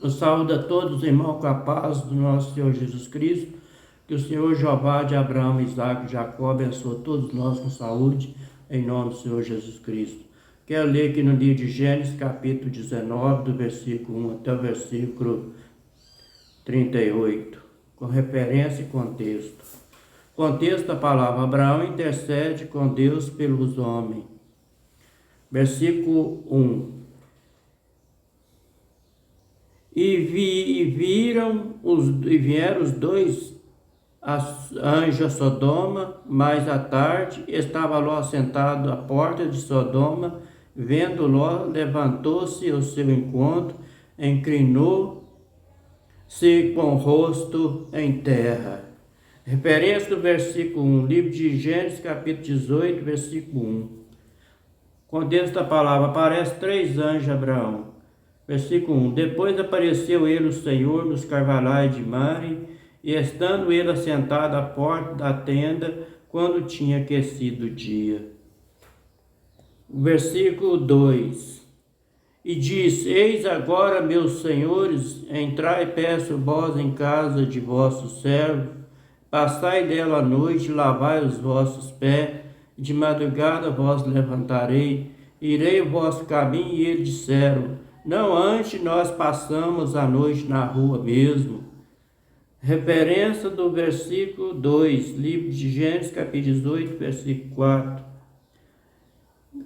Eu saúdo a todos os irmãos com a paz do nosso Senhor Jesus Cristo. Que o Senhor Jeová de Abraão, Isaac e Jacó abençoe todos nós com saúde, em nome do Senhor Jesus Cristo. Quero ler aqui no livro de Gênesis, capítulo 19, do versículo 1 até o versículo 38, com referência e contexto. Contexto da palavra: Abraão intercede com Deus pelos homens. Versículo 1. E vieram os dois anjos a Sodoma, mais à tarde estava Ló sentado à porta de Sodoma. Vendo Ló, levantou-se ao seu encontro, inclinou-se com o rosto em terra. Referência do versículo 1, livro de Gênesis, capítulo 18, versículo 1. Contexto da palavra: aparece 3 anjos a Abraão. Versículo 1. Depois apareceu ele o Senhor nos carvalhais de Mare, e estando ele assentado à porta da tenda, quando tinha aquecido o dia. Versículo 2. E diz: eis agora, meus senhores, entrai, peço vós em casa de vosso servo, passai dela a noite, lavai os vossos pés, de madrugada vós levantarei, irei o vosso caminho. E eles disseram: não, antes nós passamos a noite na rua mesmo. Referência do versículo 2, livro de Gênesis, capítulo 18, versículo 4.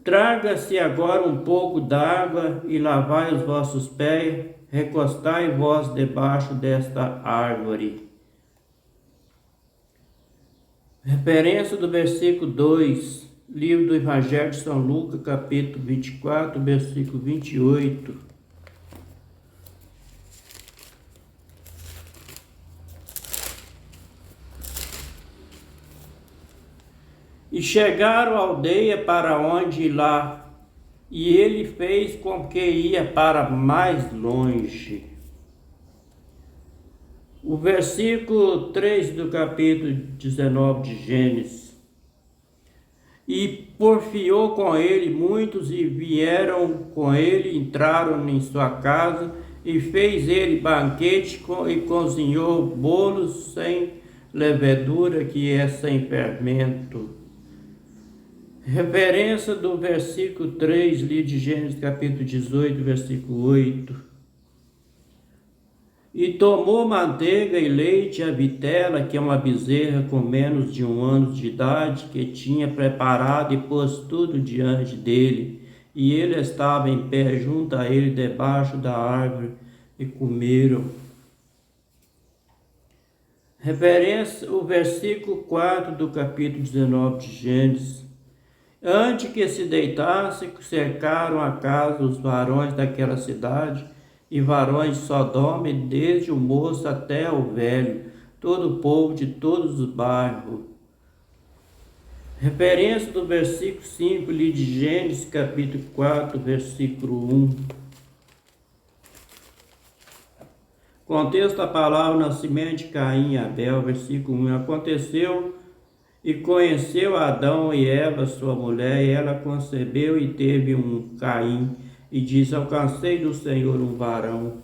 Traga-se agora um pouco d'água e lavai os vossos pés, recostai vós debaixo desta árvore. Referência do versículo 2, livro do Evangelho de São Lucas, capítulo 24, versículo 28. E chegaram à aldeia para onde ir lá, e ele fez com que ia para mais longe. O versículo 3 do capítulo 19 de Gênesis. E porfiou com ele muitos, e vieram com ele, entraram em sua casa, e fez ele banquete, e cozinhou bolos sem levedura, que é sem fermento. Referência do versículo 3, livro de Gênesis, capítulo 18, versículo 8. E tomou manteiga e leite a vitela, que é uma bezerra com menos de 1 ano de idade, que tinha preparado, e pôs tudo diante dele. E ele estava em pé junto a ele, debaixo da árvore, e comeram. Referência o versículo 4 do capítulo 19 de Gênesis. Antes que se deitasse, cercaram a casa os varões daquela cidade, e varões de Sodoma, desde o moço até o velho, todo o povo de todos os bairros. Referência do versículo 5, de Gênesis, capítulo 4, versículo 1. Contexto da palavra: nascimento de Caim e Abel, versículo 1. Aconteceu e conheceu Adão e Eva, sua mulher, e ela concebeu e teve um Caim, e disse: alcancei do Senhor um varão.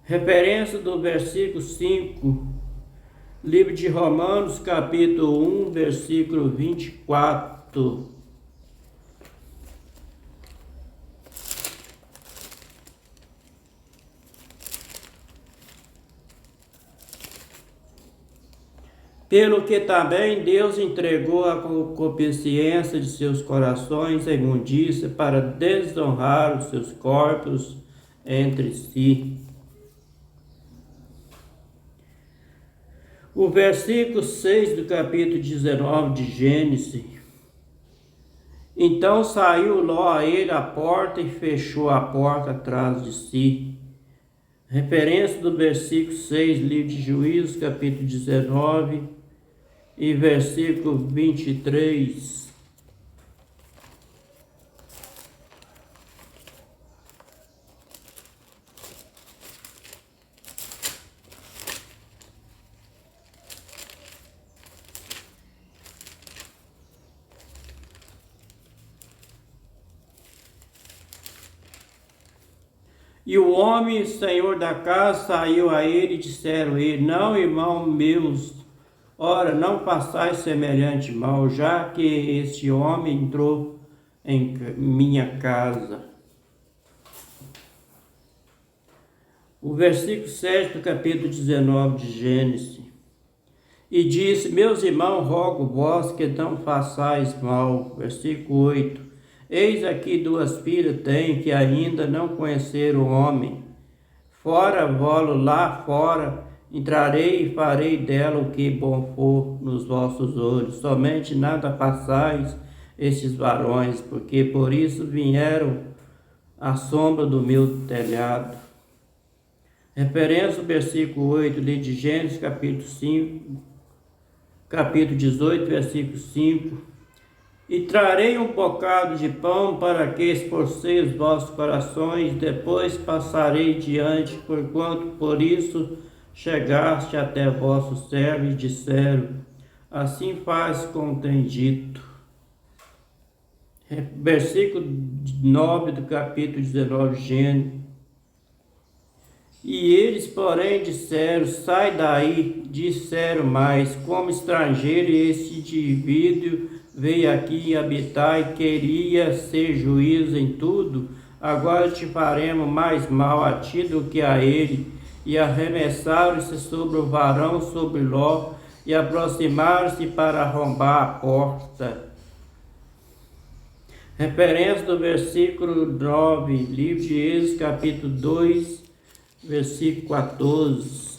Referência do versículo 5, livro de Romanos, capítulo 1, versículo 24. Pelo que também Deus entregou a concupiscência de seus corações a imundícia, para desonrar os seus corpos entre si. O versículo 6 do capítulo 19 de Gênesis. Então saiu Ló a ele à porta, e fechou a porta atrás de si. Referência do versículo 6, livro de Juízes, capítulo 19, e versículo 23. E o homem, senhor da casa, saiu a ele e disseram ele: Não, irmão meus, ora, não façais semelhante mal, já que este homem entrou em minha casa. O versículo 7 do capítulo 19 de Gênesis. E disse: Meus irmãos, rogo vós que não façais mal. Versículo 8. Eis aqui duas filhas tenho que ainda não conheceram o homem. Fora volo lá fora, entrarei e farei dela o que bom for nos vossos olhos. Somente nada façais estes varões, porque por isso vieram à sombra do meu telhado. Referência ao versículo 8 de Gênesis, capítulo 5, capítulo 18, versículo 5. E trarei um bocado de pão para que esforcei os vossos corações, depois passarei diante, porquanto por isso chegaste até vossos servos e disseram: Assim faz como tem dito. Versículo 9 do capítulo 19 de Gênesis. E eles, porém, disseram: Sai daí. Disseram mais: Como estrangeiro, este indivíduo veio aqui habitar e queria ser juiz em tudo. Agora te faremos mais mal a ti do que a ele. E arremessaram-se sobre o varão, sobre Ló, e aproximaram-se para arrombar a porta. Referência do versículo 9, livro de Êxodo, capítulo 2, versículo 14.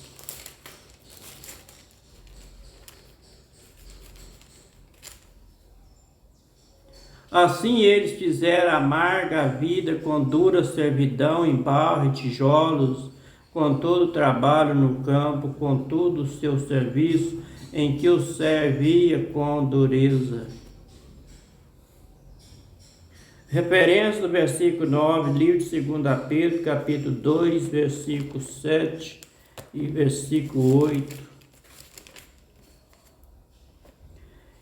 Assim eles fizeram amarga a vida com dura servidão em barro e tijolos, com todo o trabalho no campo, com todo o seu serviço, em que os servia com dureza. Referência do versículo 9, livro de 2 Pedro, capítulo 2, versículo 7 e versículo 8.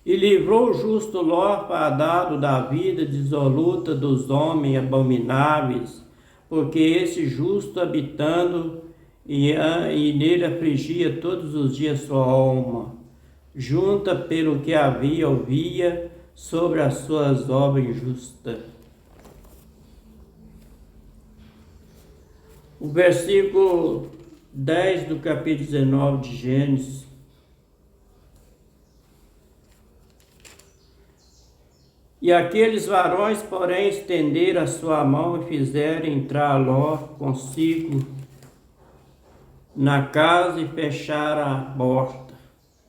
E livrou o justo Ló, fadado da vida dissoluta dos homens abomináveis, porque esse justo habitando e nele afligia todos os dias sua alma, junta pelo que havia ouvia sobre as suas obras injustas. O versículo 10 do capítulo 19 de Gênesis. E aqueles varões, porém, estenderam a sua mão e fizeram entrar Ló consigo na casa e fecharam a porta.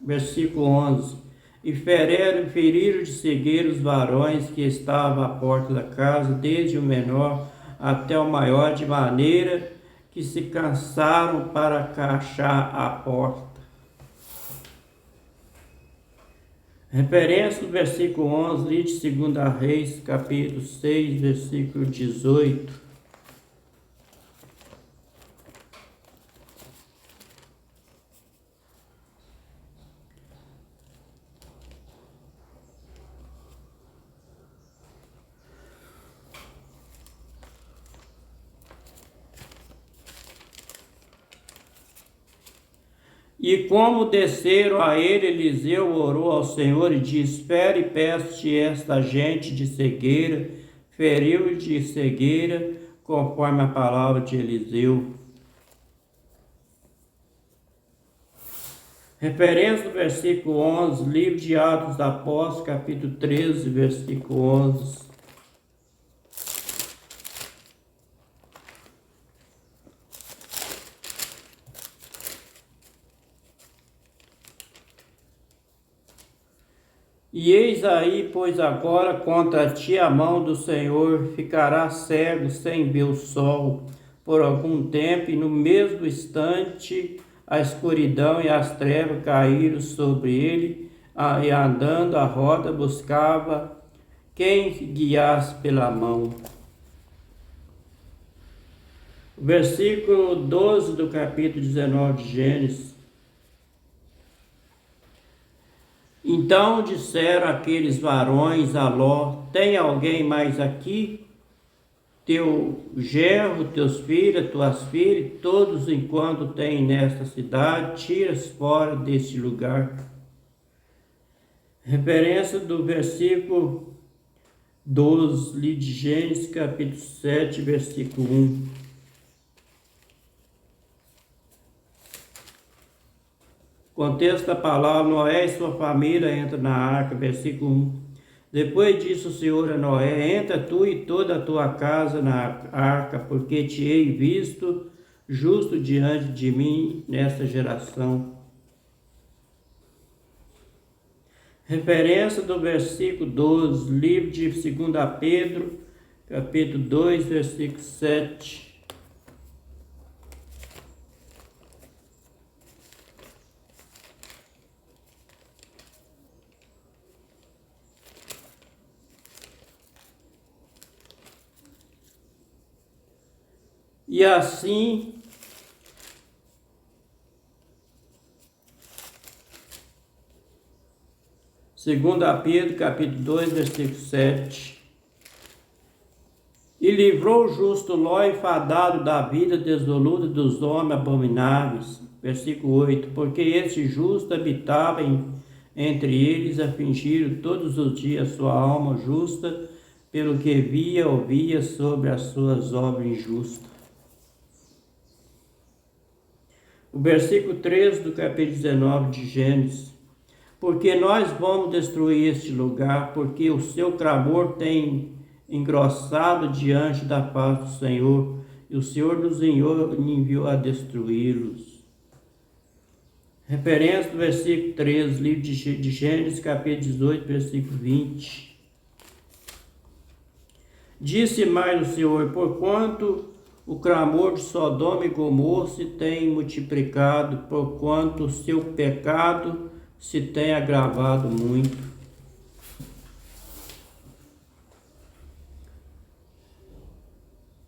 Versículo 11. E feriram de cegueira os varões que estavam à porta da casa, desde o menor até o maior, de maneira que se cansaram para achar a porta. Referência do versículo 11, livro de 2 Reis, capítulo 6, versículo 18. E como desceram a ele, Eliseu orou ao Senhor e disse: Espere e peço-te esta gente de cegueira, feriu de cegueira, conforme a palavra de Eliseu. Referência do versículo 11, livro de Atos dos Apóstolos, capítulo 13, versículo 11. E eis aí, pois agora contra ti a mão do Senhor, ficará cego sem ver o sol por algum tempo, e no mesmo instante a escuridão e as trevas caíram sobre ele, e andando a roda buscava quem guiasse pela mão. Versículo 12 do capítulo 19 de Gênesis. Então disseram aqueles varões a Ló: Tem alguém mais aqui? teu genro, teus filhos, tuas filhas, todos enquanto tem nesta cidade, tiras fora deste lugar. Referência do versículo 12, livro de Gênesis, capítulo 7, versículo 1. Contexto da palavra: Noé e sua família entram na arca, versículo 1. Depois disse o Senhor a Noé: entra tu e toda a tua casa na arca, porque te hei visto justo diante de mim nesta geração. Referência do versículo 12, livro de 2 Pedro, capítulo 2, versículo 7. E assim, Segunda Pedro, capítulo 2, versículo 7. E livrou o justo Ló, enfadado da vida desoluta dos homens abomináveis. Versículo 8. Porque esse justo habitava entre eles, afligiram todos os dias sua alma justa, pelo que via, ouvia sobre as suas obras injustas. O versículo 13 do capítulo 19 de Gênesis. Porque nós vamos destruir este lugar, porque o seu clamor tem engrossado diante da paz do Senhor, e o Senhor nos enviou a destruí-los. Referência do versículo 13, livro de Gênesis, capítulo 18, versículo 20. Disse mais o Senhor: porquanto o clamor de Sodoma e Gomorra se tem multiplicado, porquanto o seu pecado se tem agravado muito.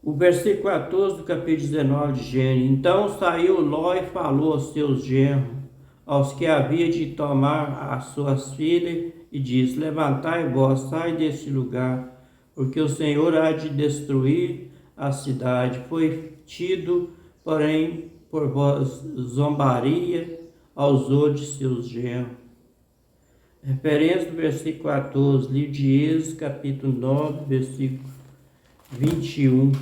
O versículo 14 do capítulo 19 de Gênesis. Então saiu Ló e falou aos seus genros, aos que havia de tomar as suas filhas, e disse: levantai vós, sai deste lugar, porque o Senhor há de destruir a cidade. Foi tido, porém, por vós zombaria aos olhos de seus genros. Referência do versículo 14, livro de Êxodo, capítulo 9, versículo 21.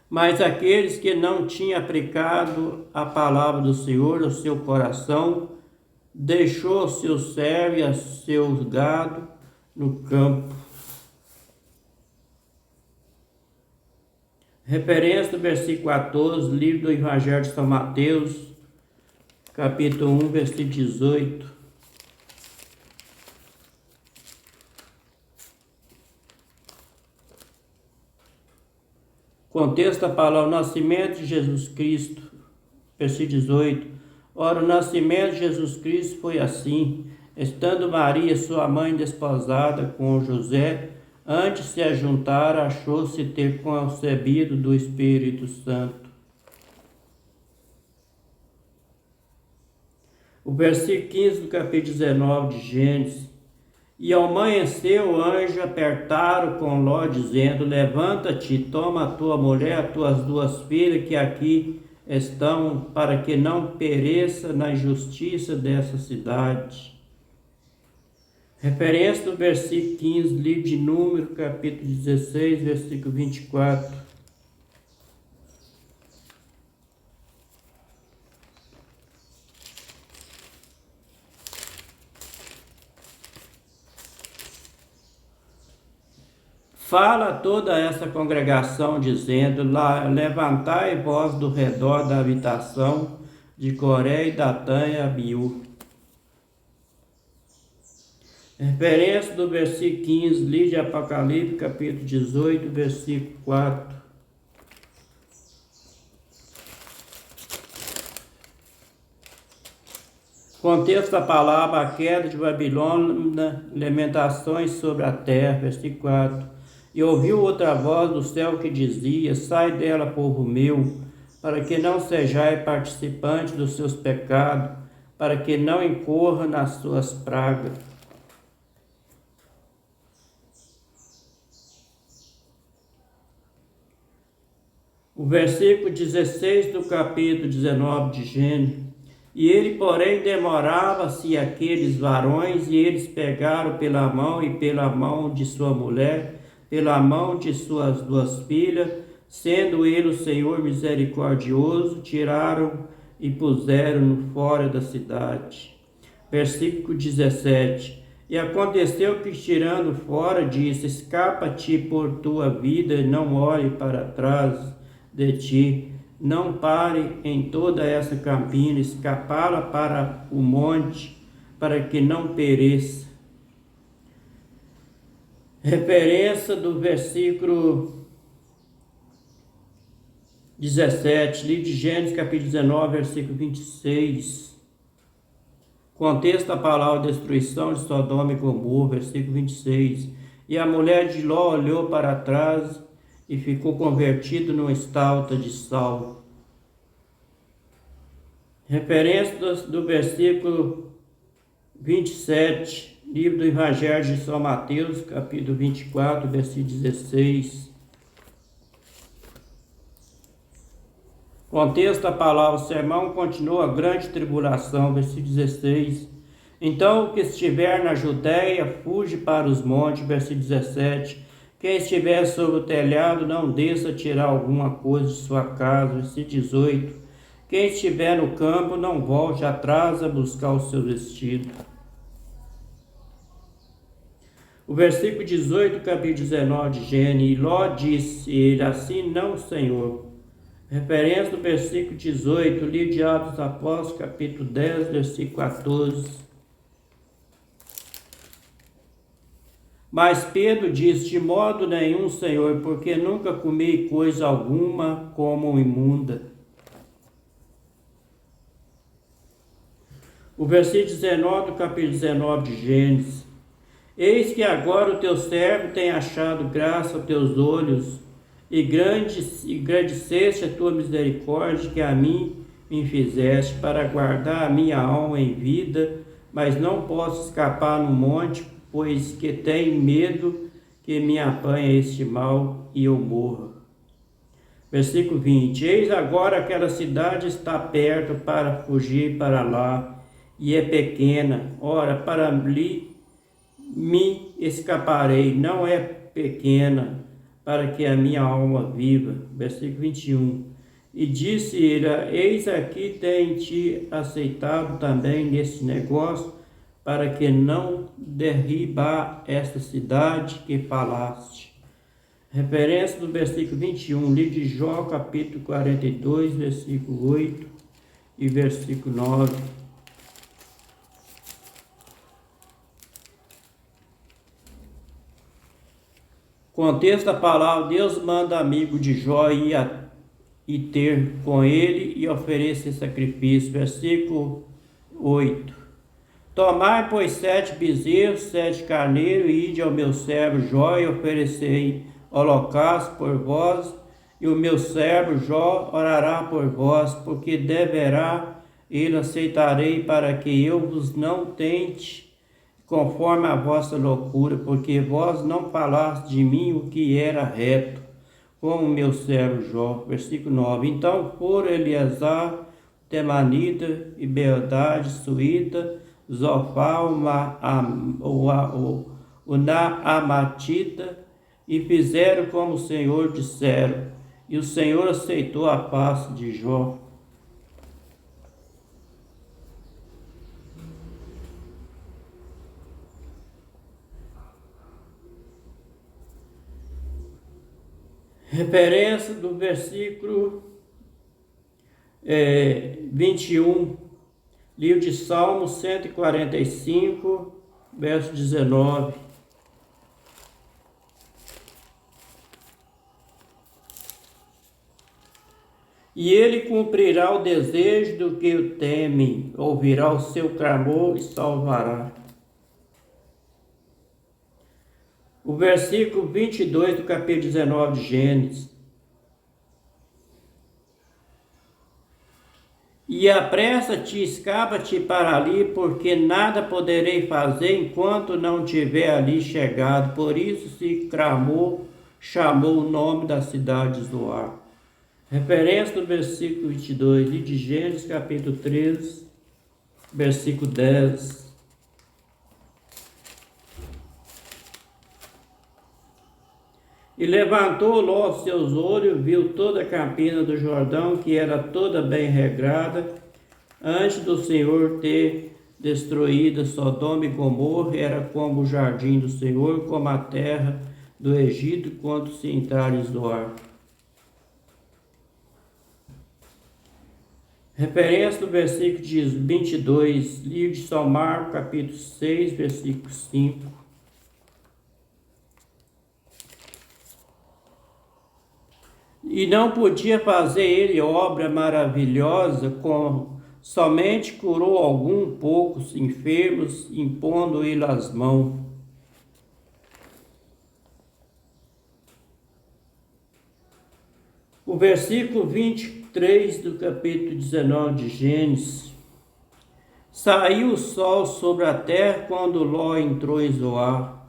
Mas aqueles que não tinham aplicado a palavra do Senhor ao seu coração, deixou seus servos e seus gado no campo. Referência do versículo 14, livro do Evangelho de São Mateus, capítulo 1, versículo 18. Contexto da palavra: o nascimento de Jesus Cristo, versículo 18. Ora, o nascimento de Jesus Cristo foi assim: estando Maria, sua mãe, desposada com José, antes de se ajuntar, achou-se ter concebido do Espírito Santo. O versículo 15 do capítulo 19 de Gênesis. E ao amanhecer o anjo apertaram com Ló, dizendo: levanta-te, toma a tua mulher, as tuas duas filhas, que aqui estão, para que não pereça na injustiça dessa cidade. Referência do versículo 15, livro de Números, capítulo 16, versículo 24. Fala toda essa congregação, dizendo: levantai vós do redor da habitação de Coré e Datã e Abiú. Referência do versículo 15, livro de Apocalipse, capítulo 18, versículo 4. Contexto da palavra: a queda de Babilônia, lamentações sobre a terra, versículo 4. E ouviu outra voz do céu que dizia: sai dela, povo meu, para que não sejais participante dos seus pecados, para que não incorra nas suas pragas. O versículo 16 do capítulo 19 de Gênesis. E ele, porém, demorava-se aqueles varões, e eles pegaram pela mão e pela mão de sua mulher, pela mão de suas duas filhas, sendo ele o Senhor misericordioso, tiraram e puseram-no fora da cidade. Versículo 17. E aconteceu que, tirando fora, disse: escapa-te por tua vida, e não olhe para trás de ti. Não pare em toda essa campina, escapá-la para o monte, para que não pereça. Referência do versículo 17, livro de Gênesis, capítulo 19, versículo 26. Contexto da palavra destruição de Sodoma e Gomorra, versículo 26. E a mulher de Ló olhou para trás e ficou convertido numa estátua de sal. Referência do versículo 27, livro do Evangelho de São Mateus, capítulo 24, versículo 16. Contexto da palavra sermão: continua a grande tribulação, versículo 16. Então o que estiver na Judéia, fuge para os montes, versículo 17. Quem estiver sobre o telhado, não desça a tirar alguma coisa de sua casa, versículo 18. Quem estiver no campo, não volte atrás a buscar o seu vestido. O versículo 18, capítulo 19 de Gênesis. E Ló disse ele: assim não, Senhor. Referência do versículo 18, livro de Atos dos Apóstolos, capítulo 10, versículo 14. Mas Pedro disse: de modo nenhum, Senhor, porque nunca comi coisa alguma como imunda. O versículo 19 do capítulo 19 de Gênesis. Eis que agora o teu servo tem achado graça aos teus olhos, e grandeceste a tua misericórdia que a mim me fizeste, para guardar a minha alma em vida, mas não posso escapar no monte, pois que tenho medo que me apanhe este mal e eu morra. Versículo 20. Eis agora aquela cidade está perto para fugir para lá, e é pequena. Ora, para ali me escaparei, não é pequena, para que a minha alma viva. Versículo 21. E disse ele: eis aqui tem te aceitado também neste negócio, para que não derribar esta cidade que falaste. Referência do versículo 21, livro de Jó, capítulo 42, versículo 8 e versículo 9. Contexto da palavra: Deus manda amigo de Jó ir e ter com ele e oferecer sacrifício. Versículo 8. Tomai, pois, 7 bezerros, 7 carneiros, e ide ao meu servo Jó e oferecei holocausto por vós, e o meu servo Jó orará por vós, porque deverá ele aceitarei, para que eu vos não tente conforme a vossa loucura, porque vós não falaste de mim o que era reto, como o meu servo Jó. Versículo 9. Então foram Eleazar, Temanita, e Beldade, Suíta, Zofar, o Naamatita, e fizeram como o Senhor disseram, e o Senhor aceitou a face de Jó. Referência do versículo 21, livro de Salmos 145, verso 19. E ele cumprirá o desejo do que o teme, ouvirá o seu clamor e salvará. O versículo 22 do capítulo 19 de Gênesis. E apressa-te, escapa-te para ali, porque nada poderei fazer enquanto não tiver ali chegado. Por isso se clamou, chamou o nome da cidade Zoar. Referência do versículo 22, livro de Gênesis, capítulo 13, versículo 10. E levantou Ló seus olhos, viu toda a campina do Jordão, que era toda bem regrada, antes do Senhor ter destruído Sodoma e Gomorra, era como o jardim do Senhor, como a terra do Egito, quando se entrares do ar. Referência do versículo 22, livro de São Marcos, capítulo 6, versículo 5. E não podia fazer ele obra maravilhosa, somente curou poucos enfermos, impondo-lhe as mãos. O versículo 23 do capítulo 19 de Gênesis. Saiu o sol sobre a terra quando Ló entrou em Zoar.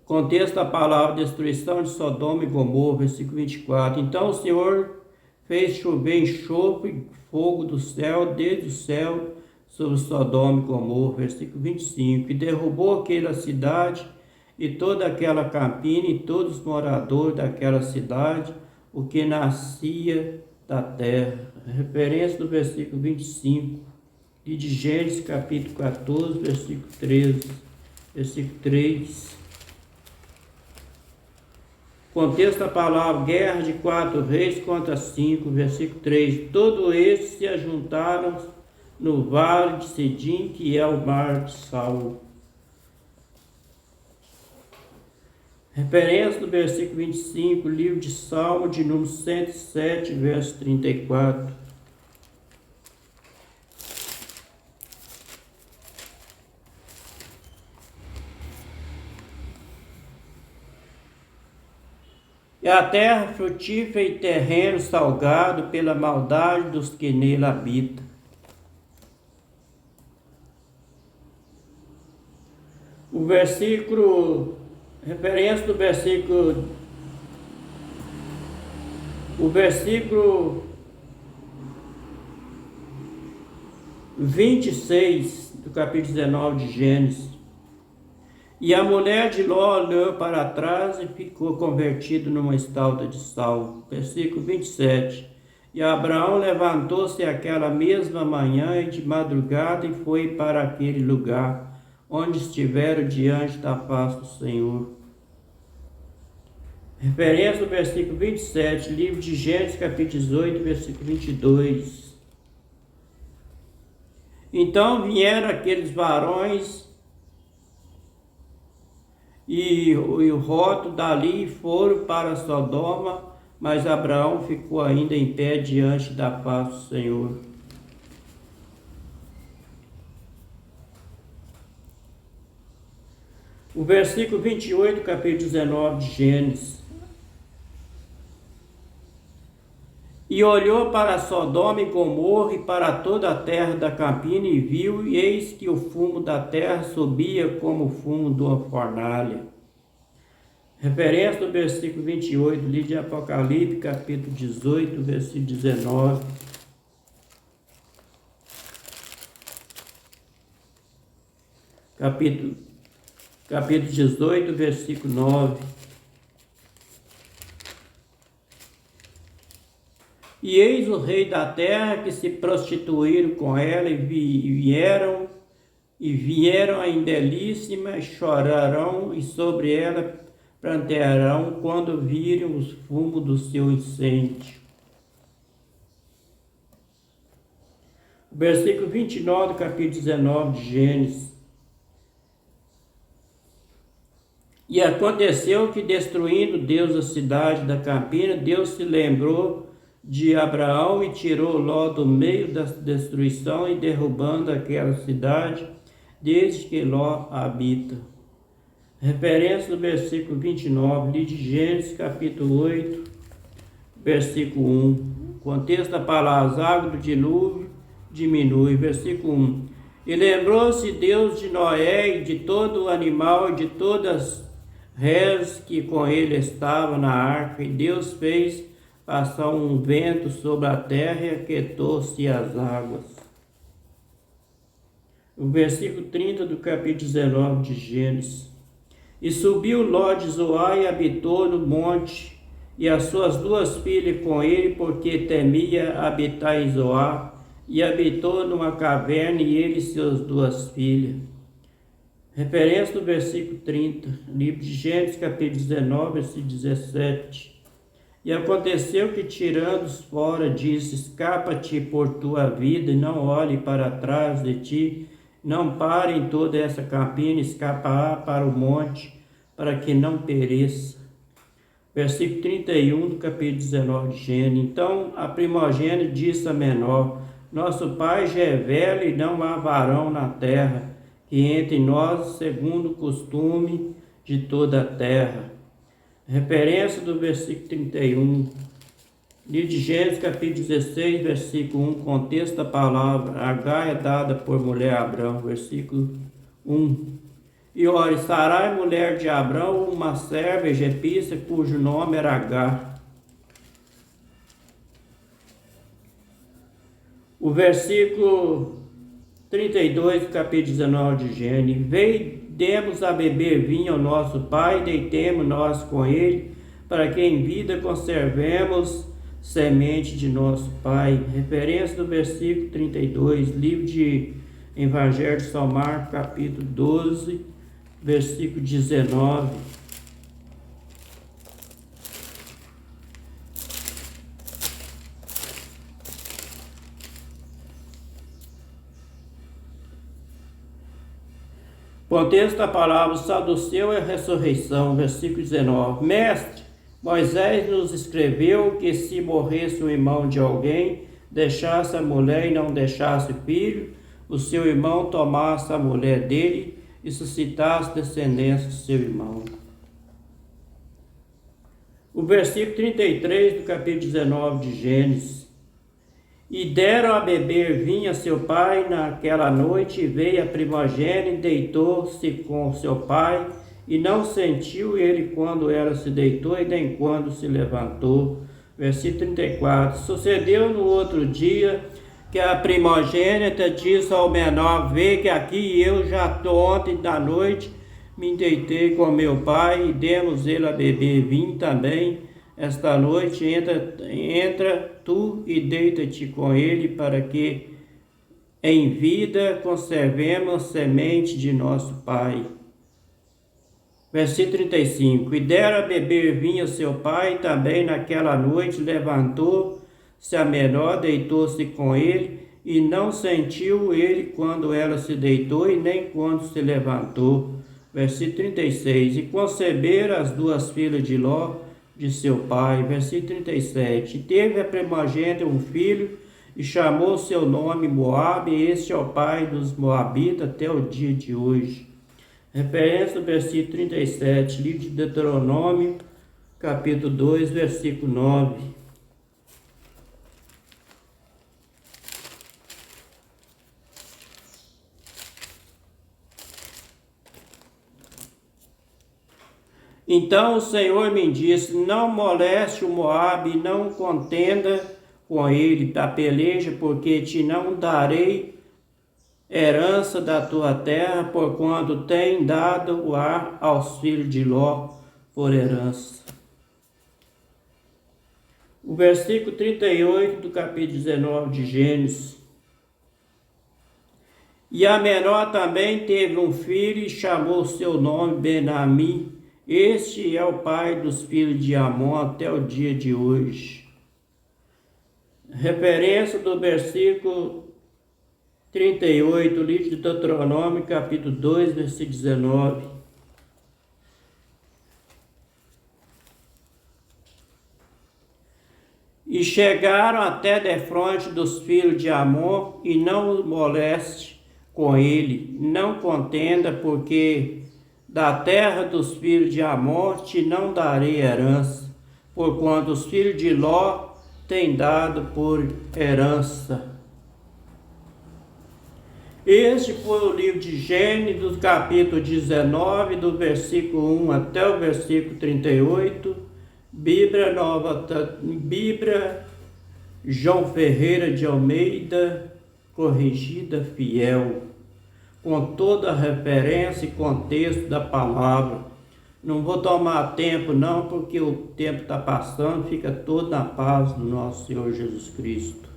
Contexto da palavra destruição de Sodoma e Gomorra, versículo 24. Então o Senhor fez chover enxofre e fogo do céu, desde o céu, sobre Sodoma e Gomorra, versículo 25. E derrubou aquela cidade e toda aquela campina e todos os moradores daquela cidade, o que nascia da terra. Referência do versículo 25. E de Gênesis, capítulo 14, versículo 13. Versículo 3. Contexto da palavra, guerra de 4 reis contra 5, versículo 3. Todos estes se ajuntaram no vale de Sidim, que é o mar de Saul. Referência do versículo 25, livro de Salmo, de número 107, verso 34. E a terra frutífera e terreno salgado pela maldade dos que nele habitam. O versículo, referência do versículo 26 do capítulo 19 de Gênesis. E a mulher de Ló olhou para trás e ficou convertida numa estátua de sal. Versículo 27. E Abraão levantou-se aquela mesma manhã e de madrugada e foi para aquele lugar, onde estiveram diante da face do Senhor. Referência do versículo 27, livro de Gênesis, capítulo 18, versículo 22. Então vieram aqueles varões e o Ló dali foram para Sodoma, mas Abraão ficou ainda em pé diante da face do Senhor. O versículo 28, capítulo 19 de Gênesis. E olhou para Sodoma e Gomorra e para toda a terra da campina e viu, e eis que o fumo da terra subia como o fumo de uma fornalha. Referência do versículo 28, livro de Apocalipse, capítulo 18, versículo 19. Capítulo 18, versículo 9. E eis o rei da terra que se prostituíram com ela e vieram em belíssima, e chorarão e sobre ela prantearão quando virem os fumos do seu incêndio. O versículo 29 do capítulo 19 de Gênesis. E aconteceu que, destruindo Deus a cidade da campina, Deus se lembrou de Abraão e tirou Ló do meio da destruição e derrubando aquela cidade, desde que Ló habita. Referência do versículo 29, livro de Gênesis, capítulo 8, versículo 1. contexto da palavra, as águas do dilúvio diminui. Versículo 1. E lembrou-se Deus de Noé e de todo o animal e de todas as rés que com ele estavam na arca, e Deus fez passar um vento sobre a terra e aquietou-se as águas. O versículo 30 do capítulo 19 de Gênesis. E subiu Ló de Zoar e habitou no monte, e as suas duas filhas com ele, porque temia habitar em Zoar, e habitou numa caverna, e ele e suas duas filhas. Referência do versículo 30, livro de Gênesis, capítulo 19, versículo 17. E aconteceu que, tirando-os fora, disse: escapa-te por tua vida, e não olhe para trás de ti, não pare em toda essa campina, escapa para o monte, para que não pereça. Versículo 31 do capítulo 19 de Gênesis. Então a primogênita disse a menor: nosso pai já é velho e não há varão na terra, que entre nós segundo o costume de toda a terra. Referência do versículo 31. Livro de Gênesis, capítulo 16, versículo 1, contexto da palavra, Agar é dada por mulher a Abrão, versículo 1. E ora, Sarai, mulher de Abrão, uma serva egipcia, cujo nome era Agar. O versículo 32 do capítulo 19 de Gênesis. Veio, demos a beber vinho ao nosso pai, deitemos nós com ele, para que em vida conservemos semente de nosso pai. Referência do versículo 32, livro de Evangelho de São Marcos, capítulo 12, versículo 19. Contexto da palavra, o saduceu é a ressurreição, versículo 19. Mestre, Moisés nos escreveu que se morresse o irmão de alguém, deixasse a mulher e não deixasse filho, o seu irmão tomasse a mulher dele e suscitasse descendência do seu irmão. O versículo 33 do capítulo 19 de Gênesis. E deram a beber vinho a seu pai naquela noite, e veio a primogênita e deitou-se com seu pai, e não sentiu ele quando ela se deitou, e nem quando se levantou. Versículo 34. Sucedeu no outro dia que a primogênita disse ao menor: vê que aqui eu já estou, ontem da noite me deitei com meu pai, e demos ele a beber vinho também. Esta noite entra tu e deita-te com ele, para que em vida conservemos semente de nosso pai. Versículo 35. E deram a beber vinho a seu pai, e também naquela noite levantou-se a menor, deitou-se com ele, e não sentiu ele quando ela se deitou, e nem quando se levantou. Versículo 36. E conceberam as duas filhas de Ló, de seu pai. Versículo 37. Teve a primogênita um filho, e chamou seu nome Moabe, e este é o pai dos Moabitas até o dia de hoje. Referência do versículo 37, livro de Deuteronômio, capítulo 2, versículo 9. Então o Senhor me disse: não moleste o Moabe, não contenda com ele da peleja, porque te não darei herança da tua terra, porquanto tem dado o ar aos filhos de Ló por herança. O versículo 38 do capítulo 19 de Gênesis. E a menor também teve um filho, e chamou seu nome Benami. Este é o pai dos filhos de Amon até o dia de hoje. Referência do versículo 38, livro de Deuteronômio, capítulo 2, versículo 19. E chegaram até defronte dos filhos de Amon, e não moleste com ele, não contenda, porque da terra dos filhos de Amon te não darei herança, porquanto os filhos de Ló tem dado por herança. Este foi o livro de Gênesis, capítulo 19, do versículo 1 até o versículo 38, Bíblia João Ferreira de Almeida, corrigida fiel, com toda a referência e contexto da palavra. Não vou tomar tempo não, porque o tempo está passando, fica todo na paz do nosso Senhor Jesus Cristo.